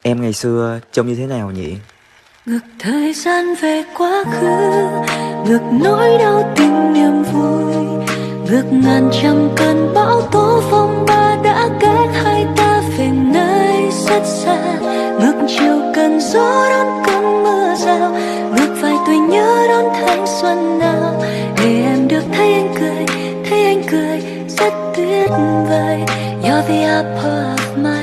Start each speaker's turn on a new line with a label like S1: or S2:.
S1: Em ngày xưa trông như thế nào nhỉ?
S2: Ngược thời gian về quá khứ, ngược nỗi đau tình niềm vui, ngược ngàn trăm cơn bão tố phong ba đã cách hai ta về nơi rất xa, ngược chiều cần gió đón cơn mưa rào, ngược vài tuổi nhớ đón thanh xuân nào, để em được thấy anh cười rất tuyệt vời. You're the apple of my